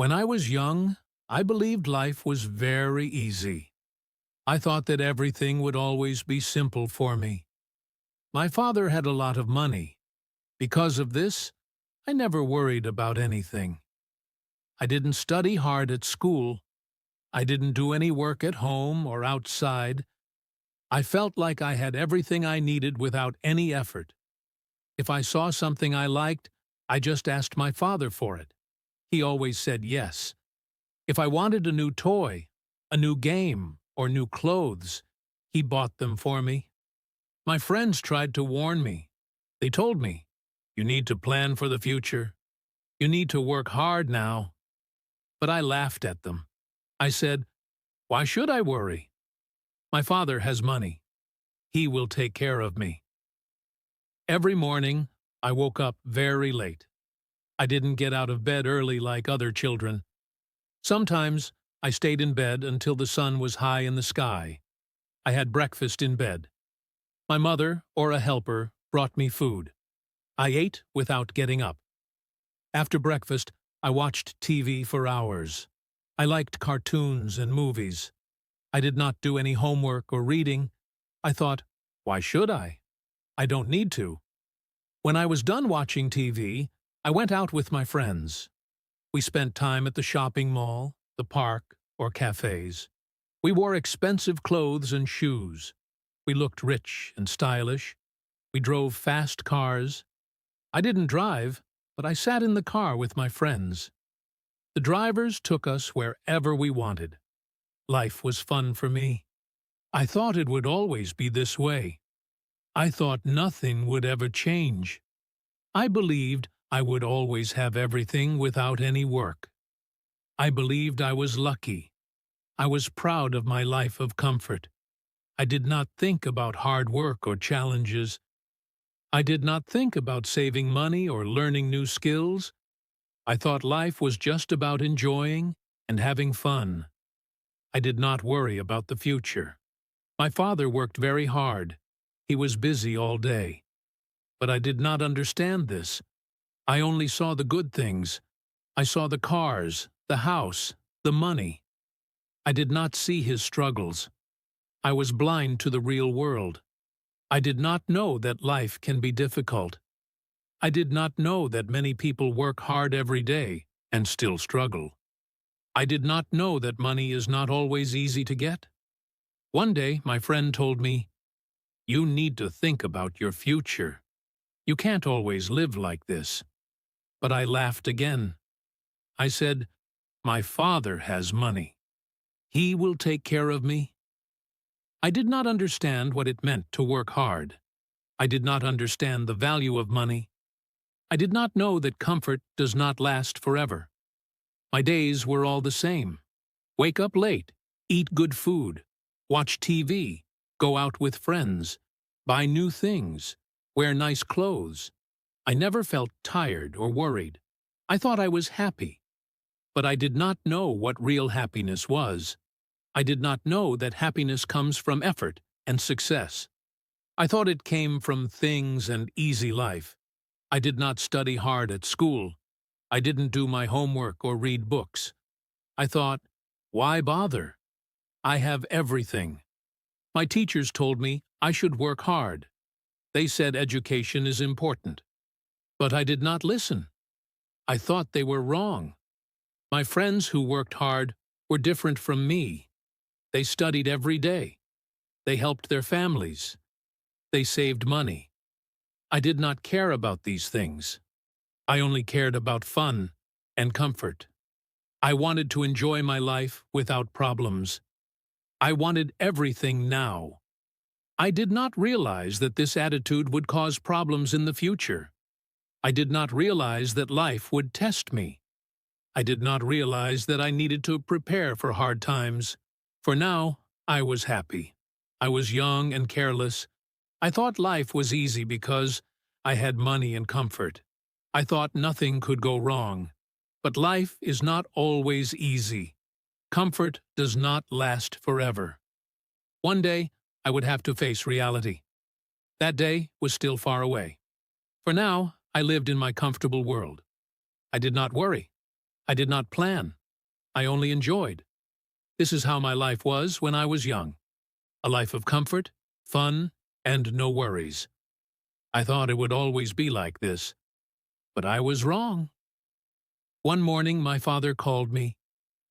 When I was young, I believed life was very easy. I thought that everything would always be simple for me. My father had a lot of money. Because of this, I never worried about anything. I didn't study hard at school. I didn't do any work at home or outside. I felt like I had everything I needed without any effort. If I saw something I liked, I just asked my father for it. He always said yes. If I wanted a new toy, a new game, or new clothes, he bought them for me. My friends tried to warn me. They told me, "You need to plan for the future. You need to work hard now." But I laughed at them. I said, "Why should I worry? My father has money. He will take care of me." Every morning, I woke up very late. I didn't get out of bed early like other children. Sometimes I stayed in bed until the sun was high in the sky. I had breakfast in bed. My mother or a helper brought me food. I ate without getting up. After breakfast, I watched TV for hours. I liked cartoons and movies. I did not do any homework or reading. I thought, why should I? I don't need to. When I was done watching TV, I went out with my friends. We spent time at the shopping mall, the park, or cafes. We wore expensive clothes and shoes. We looked rich and stylish. We drove fast cars. I didn't drive, but I sat in the car with my friends. The drivers took us wherever we wanted. Life was fun for me. I thought it would always be this way. I thought nothing would ever change. I believed I would always have everything without any work. I believed I was lucky. I was proud of my life of comfort. I did not think about hard work or challenges. I did not think about saving money or learning new skills. I thought life was just about enjoying and having fun. I did not worry about the future. My father worked very hard. He was busy all day. But I did not understand this. I only saw the good things. I saw the cars, the house, the money. I did not see his struggles. I was blind to the real world. I did not know that life can be difficult. I did not know that many people work hard every day and still struggle. I did not know that money is not always easy to get. One day, my friend told me, "You need to think about your future. You can't always live like this." But I laughed again. I said, "My father has money. He will take care of me." I did not understand what it meant to work hard. I did not understand the value of money. I did not know that comfort does not last forever. My days were all the same. Wake up late, eat good food, watch TV, go out with friends, buy new things, wear nice clothes. I never felt tired or worried. I thought I was happy. But I did not know what real happiness was. I did not know that happiness comes from effort and success. I thought it came from things and easy life. I did not study hard at school. I didn't do my homework or read books. I thought, why bother? I have everything. My teachers told me I should work hard. They said education is important. But I did not listen. I thought they were wrong. My friends who worked hard were different from me. They studied every day. They helped their families. They saved money. I did not care about these things. I only cared about fun and comfort. I wanted to enjoy my life without problems. I wanted everything now. I did not realize that this attitude would cause problems in the future. I did not realize that life would test me. I did not realize that I needed to prepare for hard times. For now, I was happy. I was young and careless. I thought life was easy because I had money and comfort. I thought nothing could go wrong. But life is not always easy. Comfort does not last forever. One day, I would have to face reality. That day was still far away. For now, I lived in my comfortable world. I did not worry. I did not plan. I only enjoyed. This is how my life was when I was young. A life of comfort, fun, and no worries. I thought it would always be like this, but I was wrong. One morning, my father called me.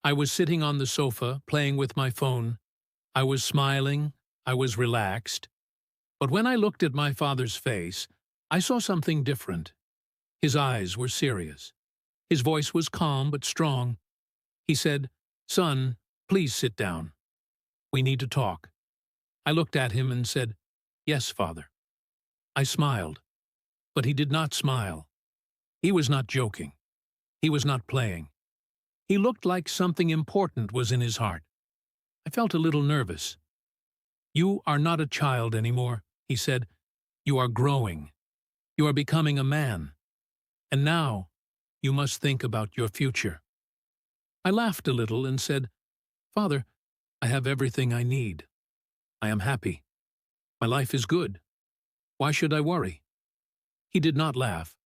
I was sitting on the sofa, playing with my phone. I was smiling. I was relaxed. But when I looked at my father's face, I saw something different. His eyes were serious. His voice was calm but strong. He said, "Son, please sit down. We need to talk." I looked at him and said, "Yes, Father." I smiled, but he did not smile. He was not joking. He was not playing. He looked like something important was in his heart. I felt a little nervous. "You are not a child anymore," he said. "You are growing. You are becoming a man. And now, you must think about your future." I laughed a little and said, "Father, I have everything I need. I am happy. My life is good. Why should I worry?" He did not laugh.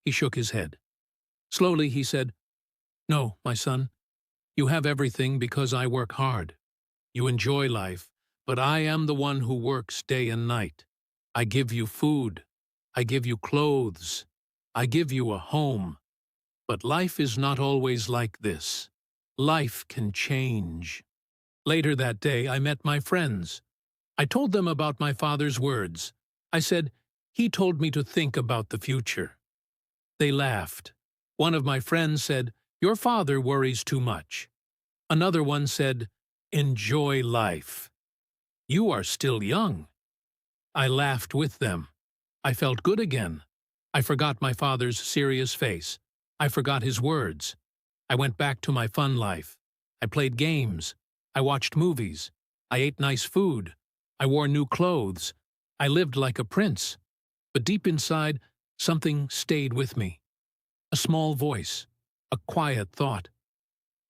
He shook his head. Slowly he said, "No, my son, you have everything because I work hard. You enjoy life, but I am the one who works day and night. I give you food. I give you clothes. I give you a home. But life is not always like this. Life can change." Later that day, I met my friends. I told them about my father's words. I said, "He told me to think about the future." They laughed. One of my friends said, "Your father worries too much." Another one said, "Enjoy life. You are still young." I laughed with them. I felt good again. I forgot my father's serious face. I forgot his words. I went back to my fun life. I played games. I watched movies. I ate nice food. I wore new clothes. I lived like a prince. But deep inside, something stayed with me. A small voice. A quiet thought.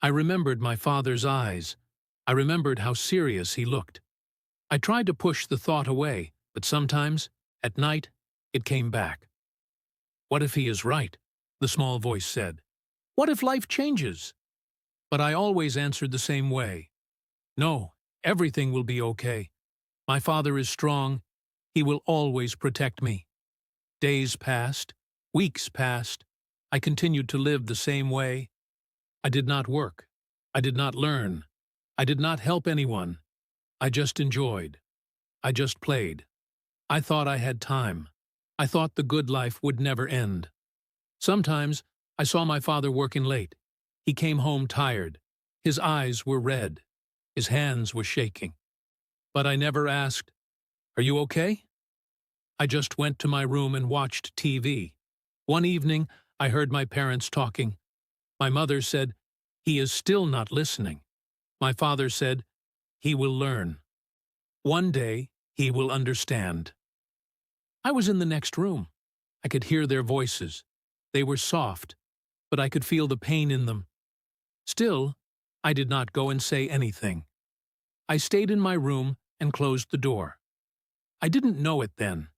I remembered my father's eyes. I remembered how serious he looked. I tried to push the thought away, but sometimes, at night, it came back. "What if he is right?" the small voice said. "What if life changes?" But I always answered the same way. "No, everything will be okay. My father is strong. He will always protect me." Days passed. Weeks passed. I continued to live the same way. I did not work. I did not learn. I did not help anyone. I just enjoyed. I just played. I thought I had time. I thought the good life would never end. Sometimes I saw my father working late. He came home tired. His eyes were red. His hands were shaking. But I never asked, "Are you okay?" I just went to my room and watched TV. One evening, I heard my parents talking. My mother said, "He is still not listening." My father said, "He will learn. One day, he will understand." I was in the next room. I could hear their voices. They were soft, but I could feel the pain in them. Still, I did not go and say anything. I stayed in my room and closed the door. I didn't know it then,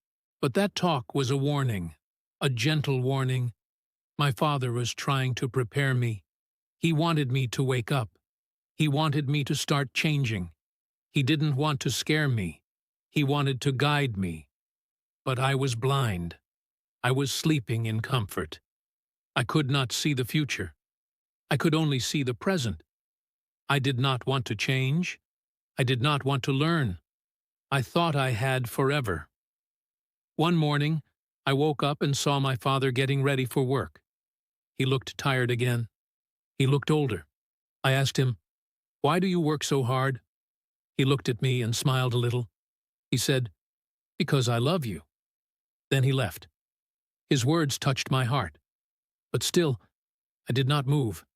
but that talk was a warning, a gentle warning. My father was trying to prepare me. He wanted me to wake up. He wanted me to start changing. He didn't want to scare me. He wanted to guide me. But I was blind. I was sleeping in comfort. I could not see the future. I could only see the present. I did not want to change. I did not want to learn. I thought I had forever. One morning, I woke up and saw my father getting ready for work. He looked tired again. He looked older. I asked him, "Why do you work so hard?" He looked at me and smiled a little. He said, "Because I love you." Then he left. His words touched my heart. But still, I did not move.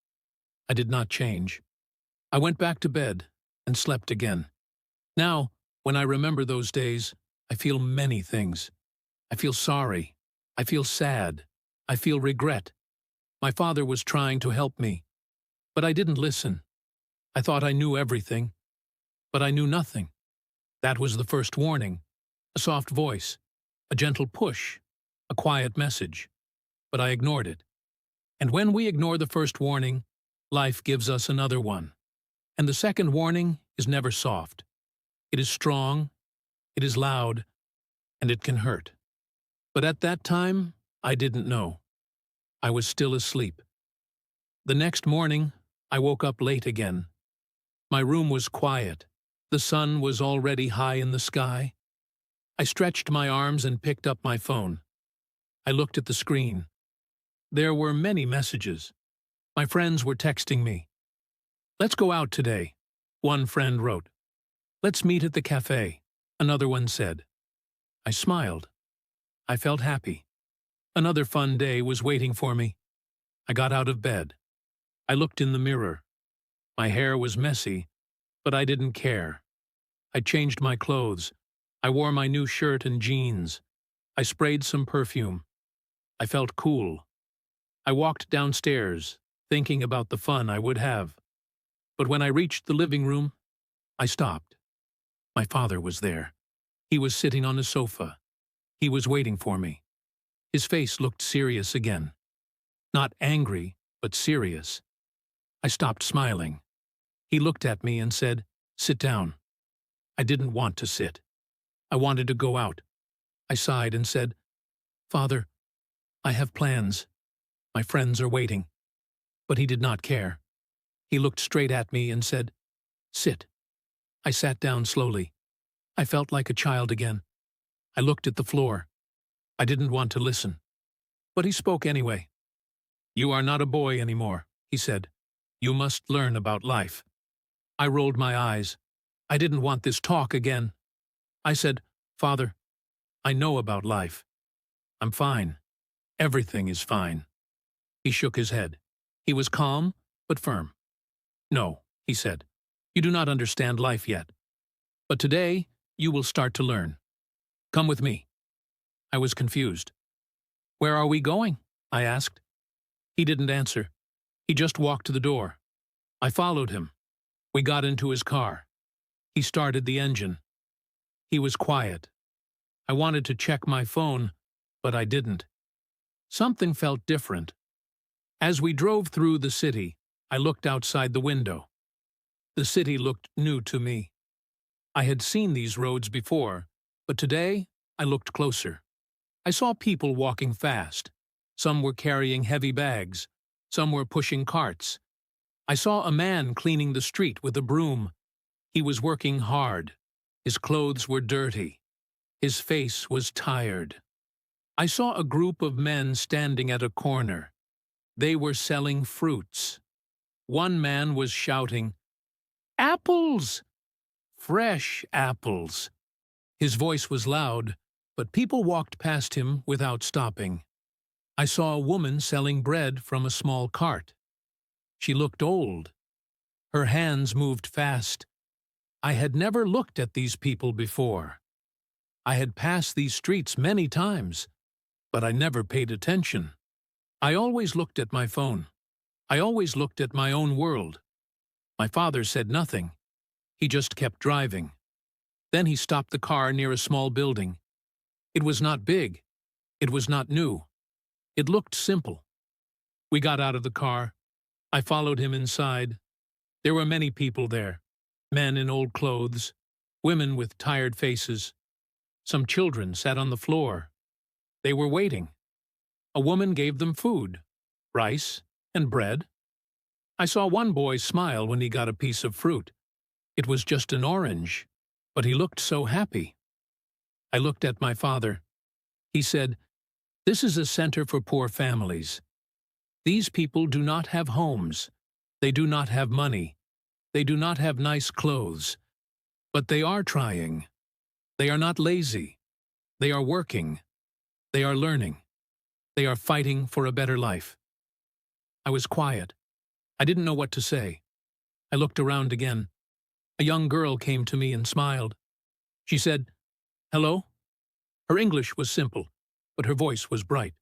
I did not change. I went back to bed and slept again. Now, when I remember those days, I feel many things. I feel sorry. I feel sad. I feel regret. My father was trying to help me, but I didn't listen. I thought I knew everything, but I knew nothing. That was the first warning. A soft voice, a gentle push, a quiet message. But I ignored it. And when we ignore the first warning, life gives us another one. And the second warning is never soft. It is strong, it is loud, and it can hurt. But at that time, I didn't know. I was still asleep. The next morning, I woke up late again. My room was quiet. The sun was already high in the sky. I stretched my arms and picked up my phone. I looked at the screen. There were many messages. My friends were texting me. "Let's go out today," one friend wrote. "Let's meet at the cafe," another one said. I smiled. I felt happy. Another fun day was waiting for me. I got out of bed. I looked in the mirror. My hair was messy, but I didn't care. I changed my clothes. I wore my new shirt and jeans. I sprayed some perfume. I felt cool. I walked downstairs, thinking about the fun I would have. But when I reached the living room, I stopped. My father was there. He was sitting on a sofa. He was waiting for me. His face looked serious again. Not angry, but serious. I stopped smiling. He looked at me and said, "Sit down." I didn't want to sit. I wanted to go out. I sighed and said, "Father, I have plans. My friends are waiting." But he did not care. He looked straight at me and said, "Sit." I sat down slowly. I felt like a child again. I looked at the floor. I didn't want to listen. But he spoke anyway. "You are not a boy anymore," he said. "You must learn about life." I rolled my eyes. I didn't want this talk again. I said, "Father, I know about life. I'm fine. Everything is fine." He shook his head. He was calm, but firm. "No," he said. "You do not understand life yet. But today, you will start to learn. Come with me." I was confused. "Where are we going?" I asked. He didn't answer. He just walked to the door. I followed him. We got into his car. He started the engine. He was quiet. I wanted to check my phone, but I didn't. Something felt different. As we drove through the city, I looked outside the window. The city looked new to me. I had seen these roads before, but today I looked closer. I saw people walking fast. Some were carrying heavy bags. Some were pushing carts. I saw a man cleaning the street with a broom. He was working hard. His clothes were dirty. His face was tired. I saw a group of men standing at a corner. They were selling fruits. One man was shouting, "Apples! Fresh apples!" His voice was loud, but people walked past him without stopping. I saw a woman selling bread from a small cart. She looked old. Her hands moved fast. I had never looked at these people before. I had passed these streets many times, but I never paid attention. I always looked at my phone. I always looked at my own world. My father said nothing. He just kept driving. Then he stopped the car near a small building. It was not big. It was not new. It looked simple. We got out of the car. I followed him inside. There were many people there. Men in old clothes, women with tired faces. Some children sat on the floor. They were waiting. A woman gave them food, rice and bread. I saw one boy smile when he got a piece of fruit. It was just an orange, but he looked so happy. I looked at my father. He said, "This is a center for poor families. These people do not have homes. They do not have money. They do not have nice clothes. But they are trying. They are not lazy. They are working. They are learning. They are fighting for a better life." I was quiet. I didn't know what to say. I looked around again. A young girl came to me and smiled. She said, "Hello?" Her English was simple, but her voice was bright.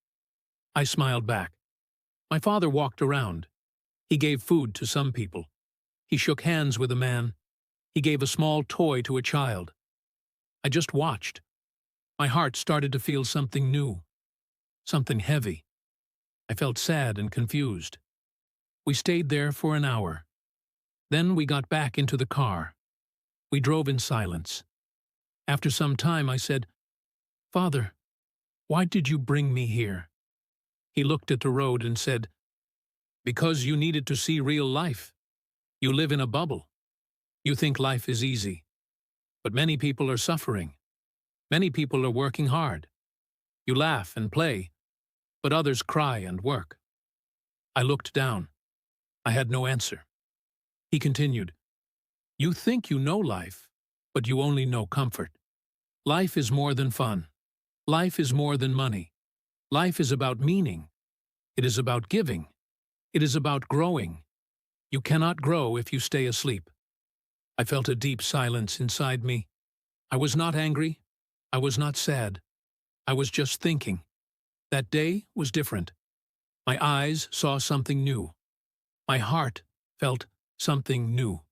I smiled back. My father walked around. He gave food to some people. He shook hands with a man. He gave a small toy to a child. I just watched. My heart started to feel something new, something heavy. I felt sad and confused. We stayed there for an hour. Then we got back into the car. We drove in silence. After some time I said, "Father, why did you bring me here?" He looked at the road and said, "Because you needed to see real life. You live in a bubble. You think life is easy. But many people are suffering. Many people are working hard. You laugh and play, but others cry and work." I looked down. I had no answer. He continued, "You think you know life, but you only know comfort. Life is more than fun. Life is more than money. Life is about meaning. It is about giving. It is about growing. You cannot grow if you stay asleep." I felt a deep silence inside me. I was not angry. I was not sad. I was just thinking. That day was different. My eyes saw something new. My heart felt something new.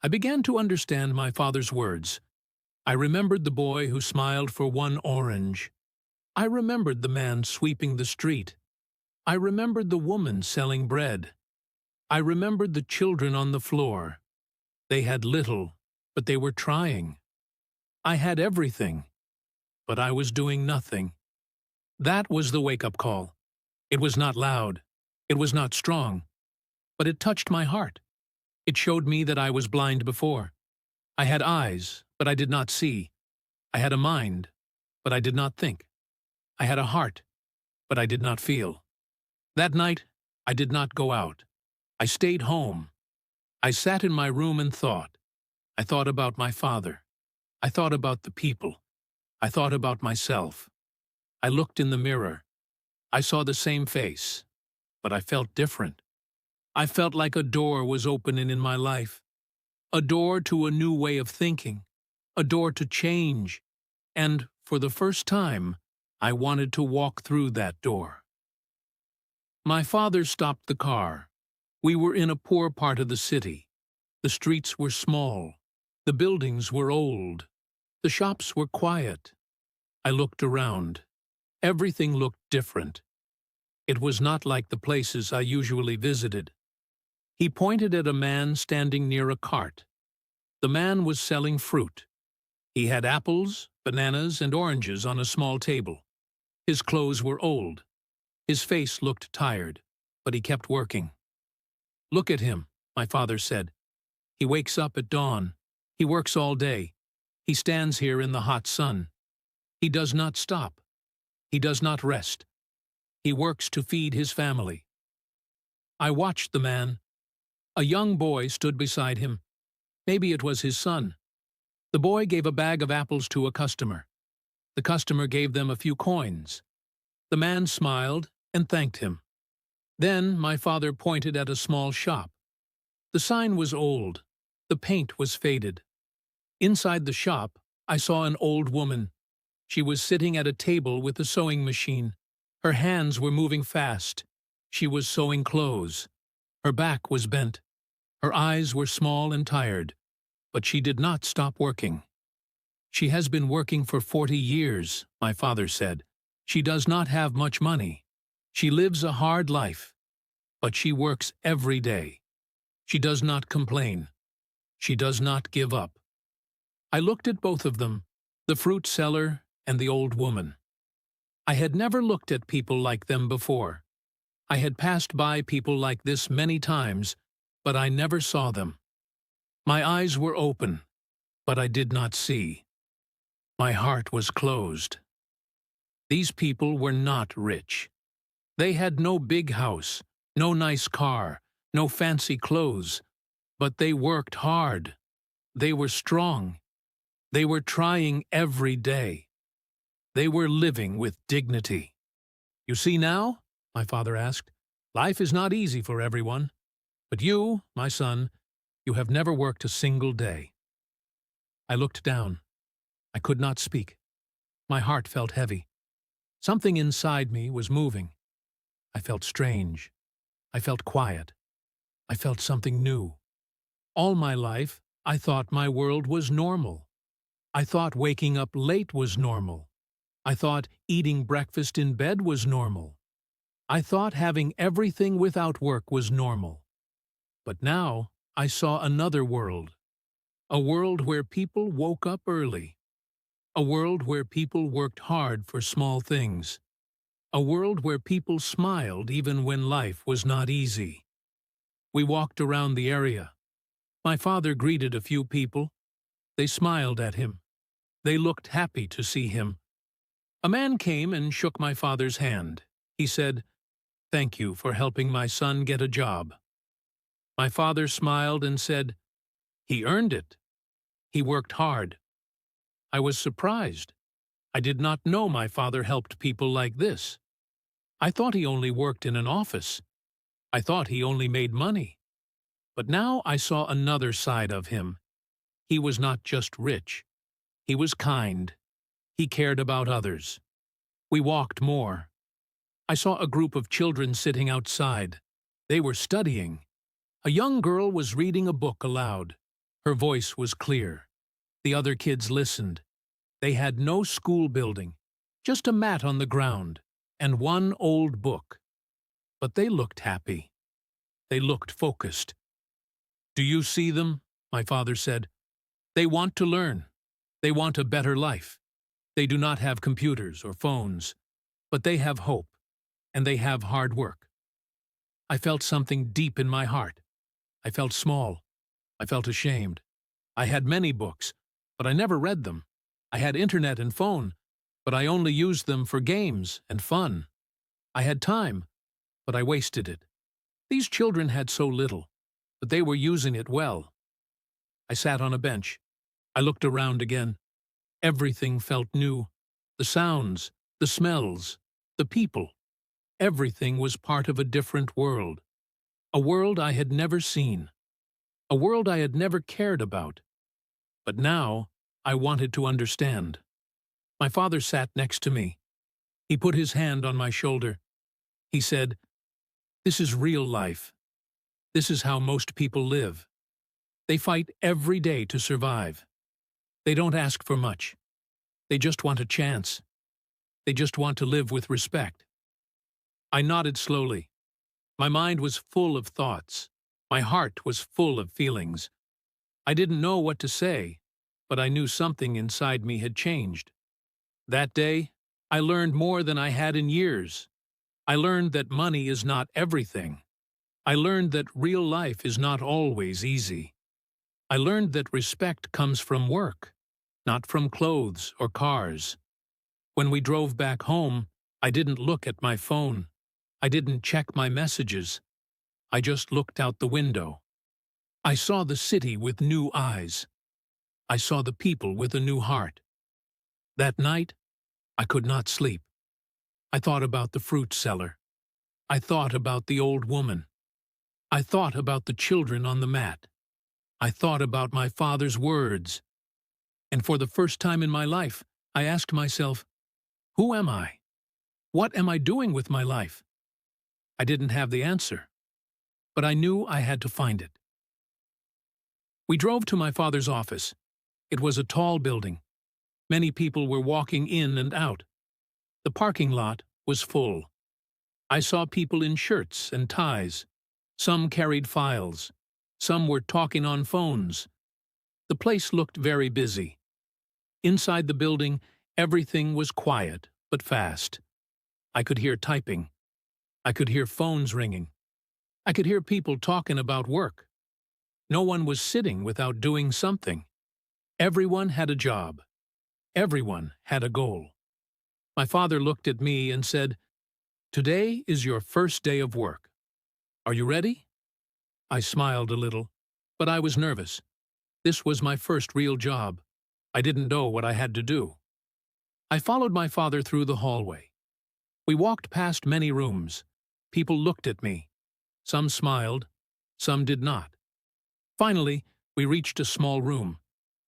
I began to understand my father's words. I remembered the boy who smiled for one orange. I remembered the man sweeping the street. I remembered the woman selling bread. I remembered the children on the floor. They had little, but they were trying. I had everything, but I was doing nothing. That was the wake-up call. It was not loud. It was not strong. But it touched my heart. It showed me that I was blind before. I had eyes, but I did not see. I had a mind, but I did not think. I had a heart, but I did not feel. That night, I did not go out. I stayed home. I sat in my room and thought. I thought about my father. I thought about the people. I thought about myself. I looked in the mirror. I saw the same face, but I felt different. I felt like a door was opening in my life. A door to a new way of thinking. A door to change. And, for the first time, I wanted to walk through that door. My father stopped the car. We were in a poor part of the city. The streets were small. The buildings were old. The shops were quiet. I looked around. Everything looked different. It was not like the places I usually visited. He pointed at a man standing near a cart. The man was selling fruit. He had apples, bananas, and oranges on a small table. His clothes were old. His face looked tired, but he kept working. "Look at him," my father said. "He wakes up at dawn. He works all day. He stands here in the hot sun. He does not stop. He does not rest. He works to feed his family." I watched the man. A young boy stood beside him. Maybe it was his son. The boy gave a bag of apples to a customer. The customer gave them a few coins. The man smiled and thanked him. Then my father pointed at a small shop. The sign was old. The paint was faded. Inside the shop, I saw an old woman. She was sitting at a table with a sewing machine. Her hands were moving fast. She was sewing clothes. Her back was bent. Her eyes were small and tired, but she did not stop working. "She has been working for 40 years, my father said. "She does not have much money. She lives a hard life, but she works every day. She does not complain. She does not give up." I looked at both of them, the fruit seller and the old woman. I had never looked at people like them before. I had passed by people like this many times, but I never saw them. My eyes were open, but I did not see. My heart was closed. These people were not rich. They had no big house, no nice car, no fancy clothes, but they worked hard. They were strong. They were trying every day. They were living with dignity. "You see now?" my father asked. "Life is not easy for everyone. But you, my son, you have never worked a single day." I looked down. I could not speak. My heart felt heavy. Something inside me was moving. I felt strange. I felt quiet. I felt something new. All my life, I thought my world was normal. I thought waking up late was normal. I thought eating breakfast in bed was normal. I thought having everything without work was normal. But now I saw another world. A world where people woke up early. A world where people worked hard for small things. A world where people smiled even when life was not easy. We walked around the area. My father greeted a few people. They smiled at him. They looked happy to see him. A man came and shook my father's hand. He said, "Thank you for helping my son get a job." My father smiled and said, "He earned it. He worked hard." I was surprised. I did not know my father helped people like this. I thought he only worked in an office. I thought he only made money. But now I saw another side of him. He was not just rich. He was kind. He cared about others. We walked more. I saw a group of children sitting outside. They were studying. A young girl was reading a book aloud. Her voice was clear. The other kids listened. They had no school building, just a mat on the ground and one old book. But they looked happy. They looked focused. "Do you see them?" my father said. "They want to learn. They want a better life. They do not have computers or phones, but they have hope, and they have hard work." I felt something deep in my heart. I felt small. I felt ashamed. I had many books, but I never read them. I had internet and phone, but I only used them for games and fun. I had time, but I wasted it. These children had so little, but they were using it well. I sat on a bench. I looked around again. Everything felt new. The sounds, the smells, the people. Everything was part of a different world. A world I had never seen. A world I had never cared about. But now I wanted to understand. My father sat next to me. He put his hand on my shoulder. He said, "This is real life. This is how most people live. They fight every day to survive. They don't ask for much. They just want a chance. They just want to live with respect." I nodded slowly. My mind was full of thoughts. My heart was full of feelings. I didn't know what to say, but I knew something inside me had changed. That day, I learned more than I had in years. I learned that money is not everything. I learned that real life is not always easy. I learned that respect comes from work, not from clothes or cars. When we drove back home, I didn't look at my phone. I didn't check my messages. I just looked out the window. I saw the city with new eyes. I saw the people with a new heart. That night, I could not sleep. I thought about the fruit seller. I thought about the old woman. I thought about the children on the mat. I thought about my father's words. And for the first time in my life, I asked myself, who am I? What am I doing with my life? I didn't have the answer, but I knew I had to find it. We drove to my father's office. It was a tall building. Many people were walking in and out. The parking lot was full. I saw people in shirts and ties. Some carried files. Some were talking on phones. The place looked very busy. Inside the building, everything was quiet but fast. I could hear typing. I could hear phones ringing. I could hear people talking about work. No one was sitting without doing something. Everyone had a job. Everyone had a goal. My father looked at me and said, "Today is your first day of work. Are you ready?" I smiled a little, but I was nervous. This was my first real job. I didn't know what I had to do. I followed my father through the hallway. We walked past many rooms. People looked at me. Some smiled, some did not. Finally, we reached a small room.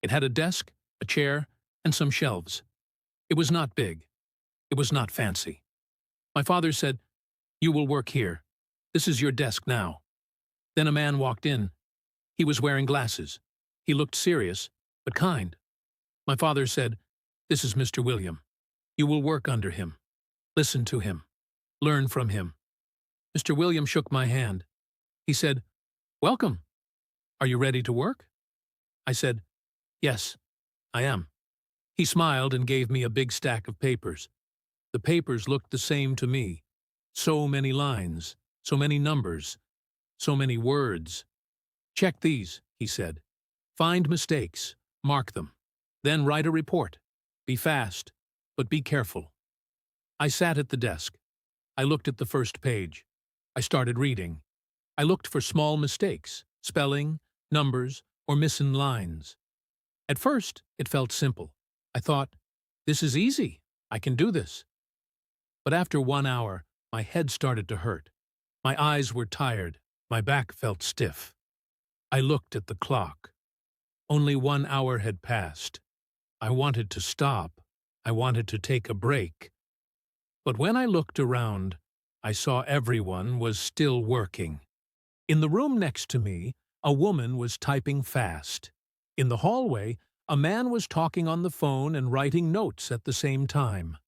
It had a desk, a chair, and some shelves. It was not big. It was not fancy. My father said, "You will work here. This is your desk now." Then a man walked in. He was wearing glasses. He looked serious, but kind. My father said, "This is Mr. William. You will work under him. Listen to him. Learn from him. Mr. William shook my hand. He said, "Welcome. Are you ready to work?" I said, "Yes, I am." He smiled and gave me a big stack of papers. The papers looked the same to me. So many lines, so many numbers, so many words. "Check these," he said. "Find mistakes, mark them. Then write a report. Be fast, but be careful." I sat at the desk. I looked at the first page. I started reading. I looked for small mistakes, spelling, numbers, or missing lines. At first, it felt simple. I thought, this is easy. I can do this. But after 1 hour, my head started to hurt. My eyes were tired. My back felt stiff. I looked at the clock. Only 1 hour had passed. I wanted to stop. I wanted to take a break. But when I looked around, I saw everyone was still working. In the room next to me, a woman was typing fast. In the hallway, a man was talking on the phone and writing notes at the same time.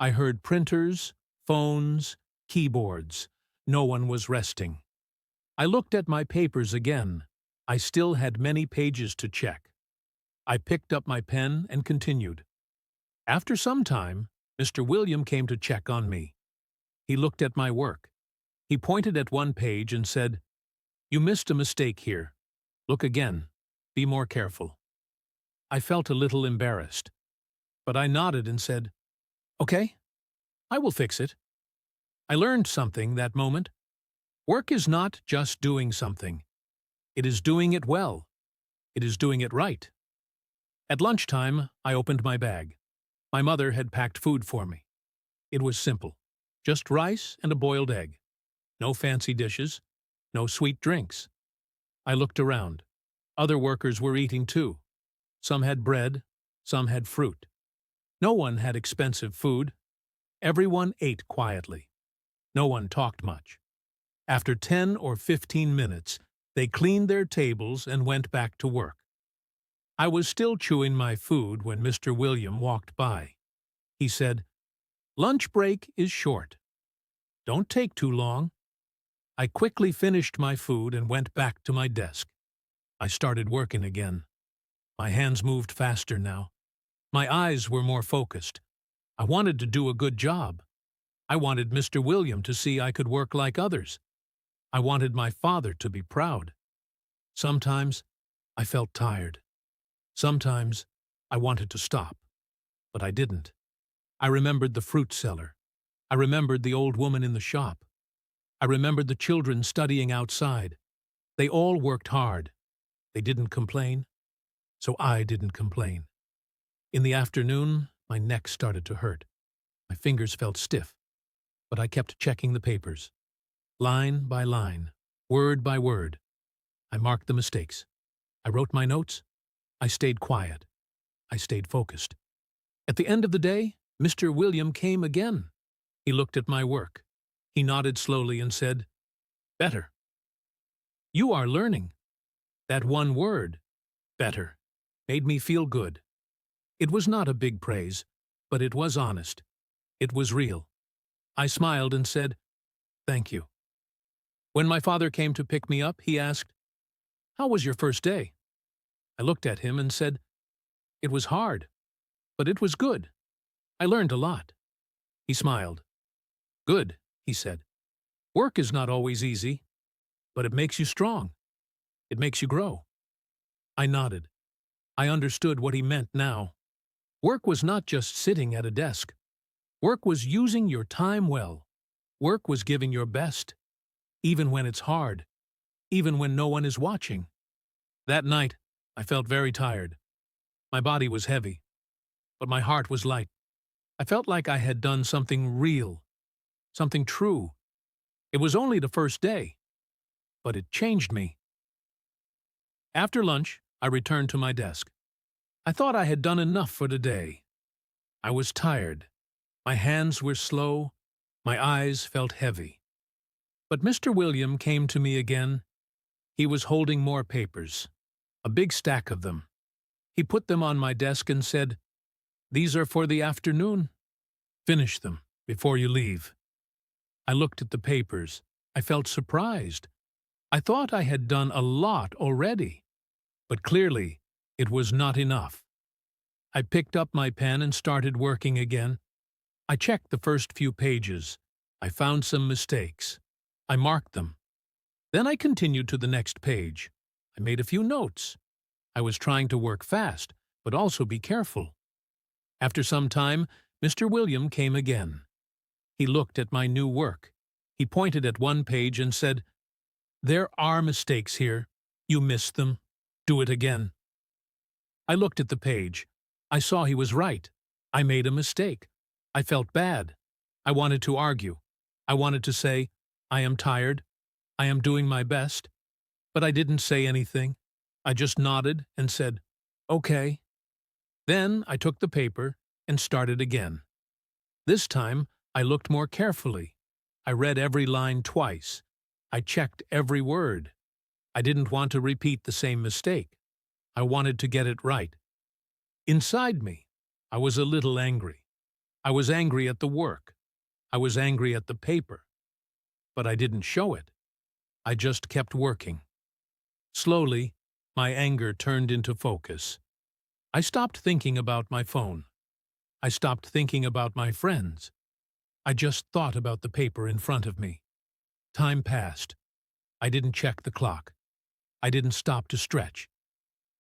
I heard printers, phones, keyboards. No one was resting. I looked at my papers again. I still had many pages to check. I picked up my pen and continued. After some time, Mr. William came to check on me. He looked at my work. He pointed at one page and said, "You missed a mistake here. Look again. Be more careful." I felt a little embarrassed, but I nodded and said, "Okay, I will fix it." I learned something that moment. Work is not just doing something. It is doing it well. It is doing it right. At lunchtime, I opened my bag. My mother had packed food for me. It was simple. Just rice and a boiled egg. No fancy dishes. No sweet drinks. I looked around. Other workers were eating too. Some had bread. Some had fruit. No one had expensive food. Everyone ate quietly. No one talked much. After 10 or 15 minutes, they cleaned their tables and went back to work. I was still chewing my food when Mr. William walked by. He said, "Lunch break is short. Don't take too long." I quickly finished my food and went back to my desk. I started working again. My hands moved faster now. My eyes were more focused. I wanted to do a good job. I wanted Mr. William to see I could work like others. I wanted my father to be proud. Sometimes I felt tired. Sometimes I wanted to stop, but I didn't. I remembered the fruit seller. I remembered the old woman in the shop. I remembered the children studying outside. They all worked hard. They didn't complain, so I didn't complain. In the afternoon, my neck started to hurt. My fingers felt stiff, but I kept checking the papers. Line by line, word by word. I marked the mistakes. I wrote my notes. I stayed quiet. I stayed focused. At the end of the day, Mr. William came again. He looked at my work. He nodded slowly and said, "Better. You are learning." That one word, "better," made me feel good. It was not a big praise, but it was honest. It was real. I smiled and said, "Thank you." When my father came to pick me up, he asked, "How was your first day?" I looked at him and said, "It was hard, but it was good. I learned a lot." He smiled. "Good," he said. "Work is not always easy, but it makes you strong. It makes you grow." I nodded. I understood what he meant now. Work was not just sitting at a desk. Work was using your time well. Work was giving your best, even when it's hard, even when no one is watching. That night, I felt very tired. My body was heavy, but my heart was light. I felt like I had done something real, something true. It was only the first day, but it changed me. After lunch, I returned to my desk. I thought I had done enough for the day. I was tired. My hands were slow. My eyes felt heavy. But Mr. William came to me again. He was holding more papers, a big stack of them. He put them on my desk and said, "These are for the afternoon. Finish them before you leave." I looked at the papers. I felt surprised. I thought I had done a lot already, but clearly it was not enough. I picked up my pen and started working again. I checked the first few pages. I found some mistakes. I marked them. Then I continued to the next page. I made a few notes. I was trying to work fast, but also be careful. After some time, Mr. William came again. He looked at my new work. He pointed at one page and said, "There are mistakes here. You missed them. Do it again." I looked at the page. I saw he was right. I made a mistake. I felt bad. I wanted to argue. I wanted to say, "I am tired. I am doing my best." But I didn't say anything. I just nodded and said, "Okay." Then I took the paper and started again. This time, I looked more carefully. I read every line twice. I checked every word. I didn't want to repeat the same mistake. I wanted to get it right. Inside me, I was a little angry. I was angry at the work. I was angry at the paper. But I didn't show it. I just kept working. Slowly, my anger turned into focus. I stopped thinking about my phone. I stopped thinking about my friends. I just thought about the paper in front of me. Time passed. I didn't check the clock. I didn't stop to stretch.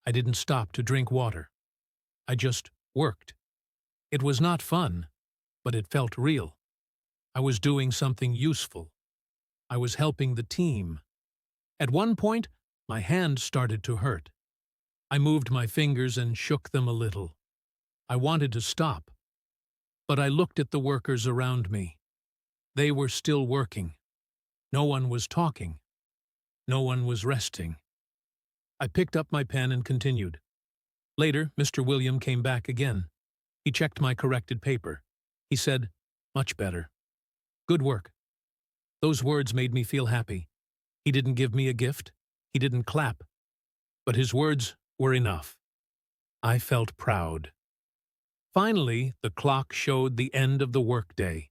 I didn't stop to drink water. I just worked. It was not fun, but it felt real. I was doing something useful. I was helping the team. At one point, my hand started to hurt. I moved my fingers and shook them a little. I wanted to stop. But I looked at the workers around me. They were still working. No one was talking. No one was resting. I picked up my pen and continued. Later, Mr. William came back again. He checked my corrected paper. He said, "Much better. Good work." Those words made me feel happy. He didn't give me a gift. He didn't clap. But his words were enough. I felt proud. Finally, the clock showed the end of the workday.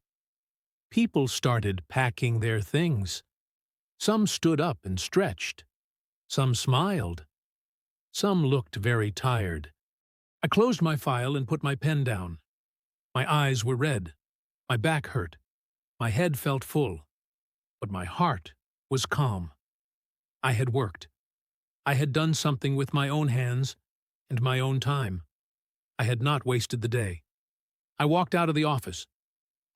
People started packing their things. Some stood up and stretched. Some smiled. Some looked very tired. I closed my file and put my pen down. My eyes were red. My back hurt. My head felt full. But my heart was calm. I had worked. I had done something with my own hands and my own time. I had not wasted the day. I walked out of the office.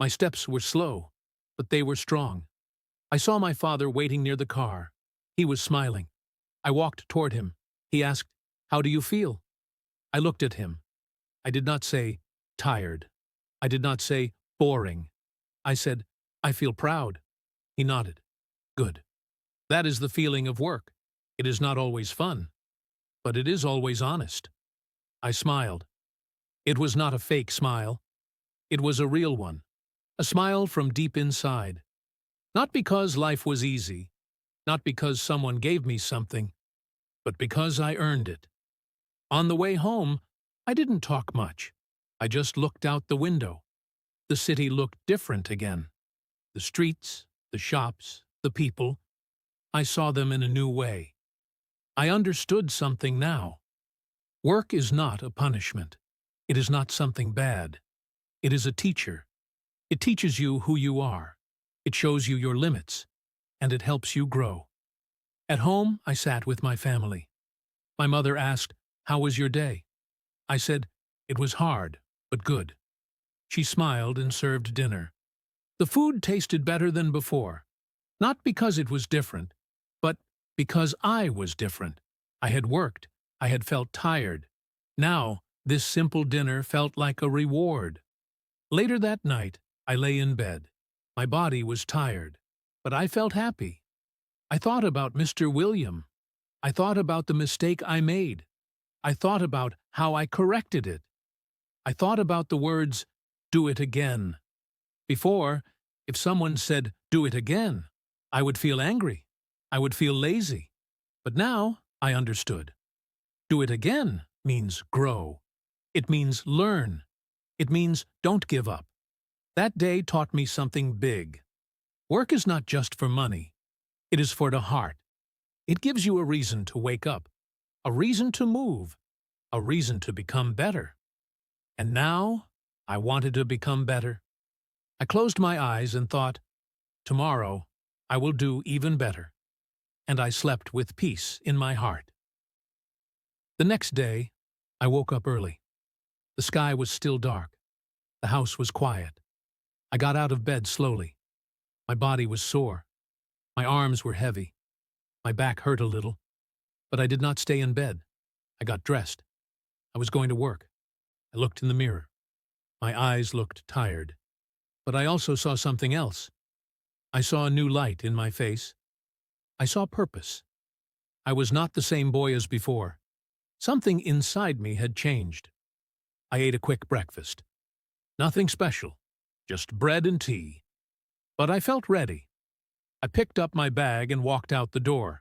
My steps were slow, but they were strong. I saw my father waiting near the car. He was smiling. I walked toward him. He asked, "How do you feel?" I looked at him. I did not say, "tired." I did not say, "boring." I said, "I feel proud." He nodded. "Good. That is the feeling of work. It is not always fun, but it is always honest." I smiled. It was not a fake smile. It was a real one. A smile from deep inside. Not because life was easy, not because someone gave me something, but because I earned it. On the way home, I didn't talk much. I just looked out the window. The city looked different again. The streets, the shops, the people. I saw them in a new way. I understood something now. Work is not a punishment. It is not something bad. It is a teacher. It teaches you who you are. It shows you your limits, and it helps you grow. At home, I sat with my family. My mother asked, "How was your day?" I said, "It was hard, but good." She smiled and served dinner. The food tasted better than before, not because it was different, but because I was different. I had worked. I had felt tired. Now, this simple dinner felt like a reward. Later that night, I lay in bed. My body was tired, but I felt happy. I thought about Mr. William. I thought about the mistake I made. I thought about how I corrected it. I thought about the words, "Do it again." Before, if someone said, "Do it again," I would feel angry. I would feel lazy. But now I understood. Do it again means grow. It means learn. It means don't give up. That day taught me something big. Work is not just for money. It is for the heart. It gives you a reason to wake up, a reason to move, a reason to become better. And now, I wanted to become better. I closed my eyes and thought, tomorrow, I will do even better. And I slept with peace in my heart. The next day, I woke up early. The sky was still dark. The house was quiet. I got out of bed slowly. My body was sore. My arms were heavy. My back hurt a little. But I did not stay in bed. I got dressed. I was going to work. I looked in the mirror. My eyes looked tired. But I also saw something else. I saw a new light in my face. I saw purpose. I was not the same boy as before. Something inside me had changed. I ate a quick breakfast. Nothing special, just bread and tea. But I felt ready. I picked up my bag and walked out the door.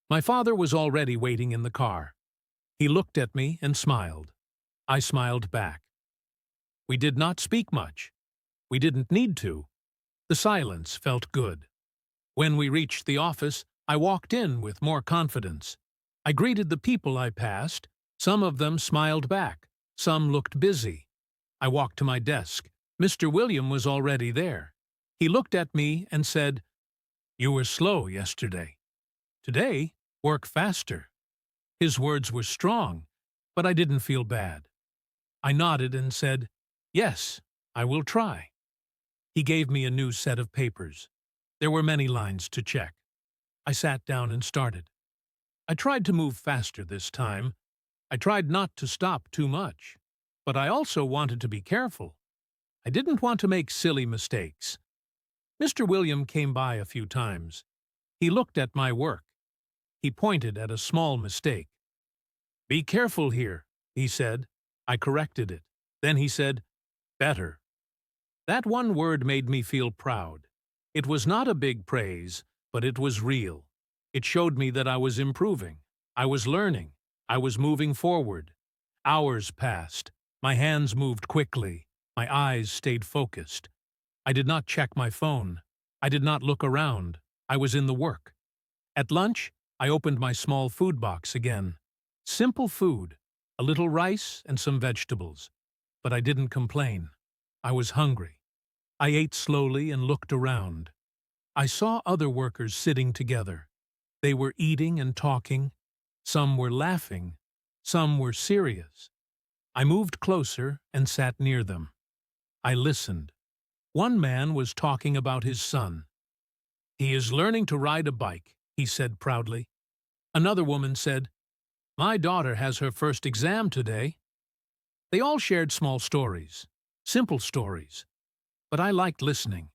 My father was already waiting in the car. He looked at me and smiled. I smiled back. We did not speak much. We didn't need to. The silence felt good. When we reached the office, I walked in with more confidence. I greeted the people I passed. Some of them smiled back. Some looked busy. I walked to my desk. Mr. William was already there. He looked at me and said, "You were slow yesterday. Today, work faster." His words were strong, but I didn't feel bad. I nodded and said, "Yes, I will try." He gave me a new set of papers. There were many lines to check. I sat down and started. I tried to move faster this time. I tried not to stop too much. But I also wanted to be careful. I didn't want to make silly mistakes. Mr. William came by a few times. He looked at my work. He pointed at a small mistake. "Be careful here," he said. I corrected it. Then he said, "Better." That one word made me feel proud. It was not a big praise, but it was real. It showed me that I was improving. I was learning. I was moving forward. Hours passed. My hands moved quickly. My eyes stayed focused. I did not check my phone. I did not look around. I was in the work. At lunch, I opened my small food box again. Simple food, a little rice and some vegetables. But I didn't complain. I was hungry. I ate slowly and looked around. I saw other workers sitting together. They were eating and talking. Some were laughing. Some were serious. I moved closer and sat near them. I listened. One man was talking about his son. "He is learning to ride a bike," he said proudly. Another woman said, "My daughter has her first exam today." They all shared small stories, simple stories. But I liked listening.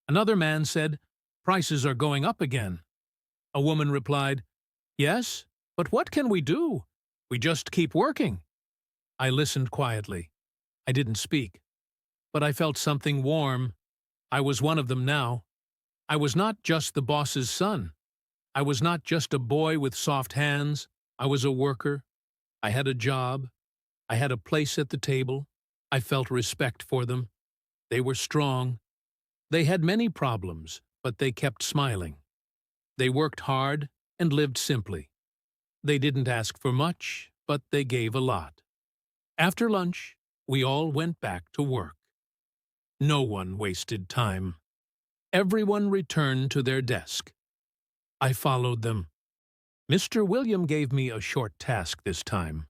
Another man said, "Prices are going up again." A woman replied, "Yes, but what can we do? We just keep working." I listened quietly. I didn't speak. But I felt something warm. I was one of them now. I was not just the boss's son. I was not just a boy with soft hands. I was a worker. I had a job. I had a place at the table. I felt respect for them. They were strong. They had many problems, but they kept smiling. They worked hard and lived simply. They didn't ask for much, but they gave a lot. After lunch, we all went back to work. No one wasted time. Everyone returned to their desk. I followed them. Mr. William gave me a short task this time.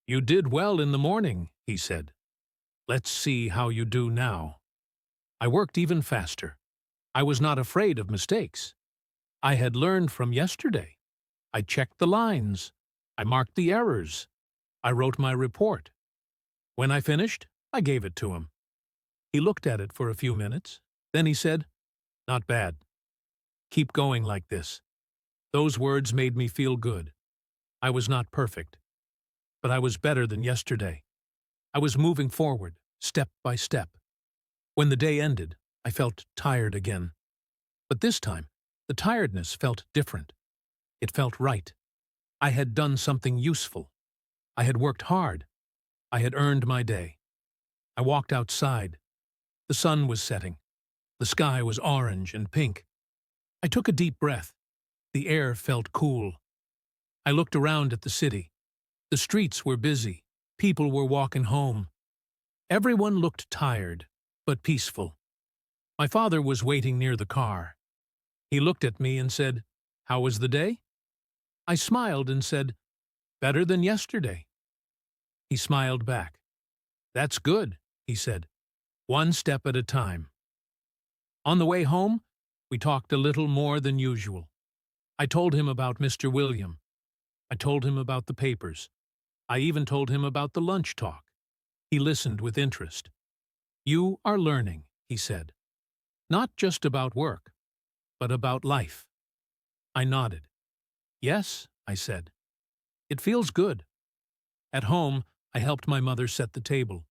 "You did well in the morning," he said. "Let's see how you do now." I worked even faster. I was not afraid of mistakes. I had learned from yesterday. I checked the lines. I marked the errors. I wrote my report. When I finished, I gave it to him. He looked at it for a few minutes. Then he said, "Not bad. Keep going like this." Those words made me feel good. I was not perfect, but I was better than yesterday. I was moving forward, step by step. When the day ended, I felt tired again. But this time, the tiredness felt different. It felt right. I had done something useful. I had worked hard. I had earned my day. I walked outside. The sun was setting. The sky was orange and pink. I took a deep breath. The air felt cool. I looked around at the city. The streets were busy. People were walking home. Everyone looked tired, but peaceful. My father was waiting near the car. He looked at me and said, "How was the day?" I smiled and said, "Better than yesterday." He smiled back. "That's good," he said. "One step at a time." On the way home, we talked a little more than usual. I told him about Mr. William. I told him about the papers. I even told him about the lunch talk. He listened with interest. "You are learning," he said. "Not just about work, but about life." I nodded. "Yes," I said. "It feels good." At home, I helped my mother set the table.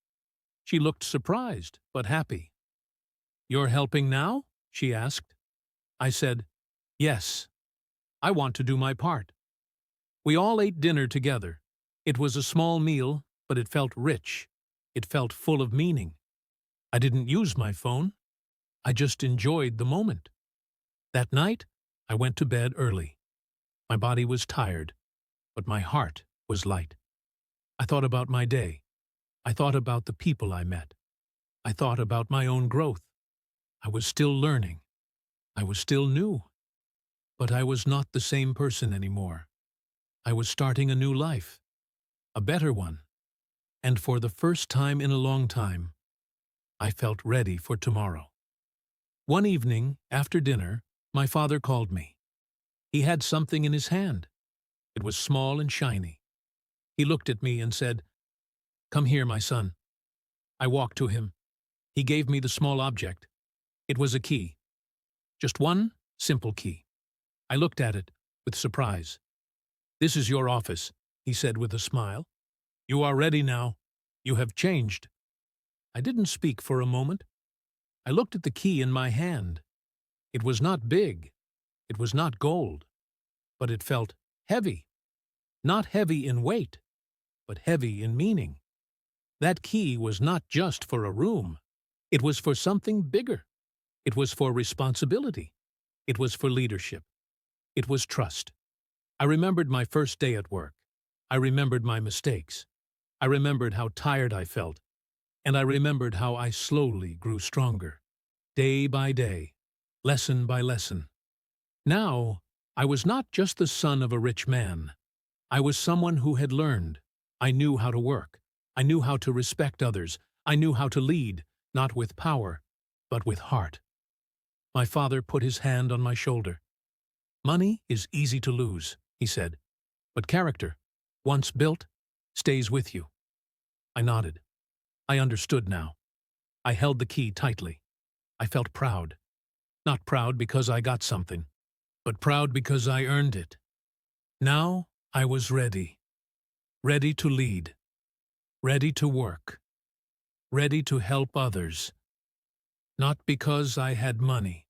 She looked surprised, but happy. "You're helping now?" she asked. I said, "Yes. I want to do my part." We all ate dinner together. It was a small meal, but it felt rich. It felt full of meaning. I didn't use my phone. I just enjoyed the moment. That night, I went to bed early. My body was tired, but my heart was light. I thought about my day. I thought about the people I met. I thought about my own growth. I was still learning. I was still new. But I was not the same person anymore. I was starting a new life, a better one. And for the first time in a long time, I felt ready for tomorrow. One evening, after dinner, my father called me. He had something in his hand. It was small and shiny. He looked at me and said, "Come here, my son." I walked to him. He gave me the small object. It was a key. Just one simple key. I looked at it with surprise. "This is your office," he said with a smile. "You are ready now. You have changed." I didn't speak for a moment. I looked at the key in my hand. It was not big. It was not gold. But it felt heavy. Not heavy in weight, but heavy in meaning. That key was not just for a room. It was for something bigger. It was for responsibility. It was for leadership. It was trust. I remembered my first day at work. I remembered my mistakes. I remembered how tired I felt. And I remembered how I slowly grew stronger, day by day, lesson by lesson. Now, I was not just the son of a rich man. I was someone who had learned. I knew how to work. I knew how to respect others. I knew how to lead, not with power, but with heart. My father put his hand on my shoulder. "Money is easy to lose," he said, "but character, once built, stays with you." I nodded. I understood now. I held the key tightly. I felt proud. Not proud because I got something, but proud because I earned it. Now I was ready. Ready to lead. Ready to work. Ready to help others. Not because I had money,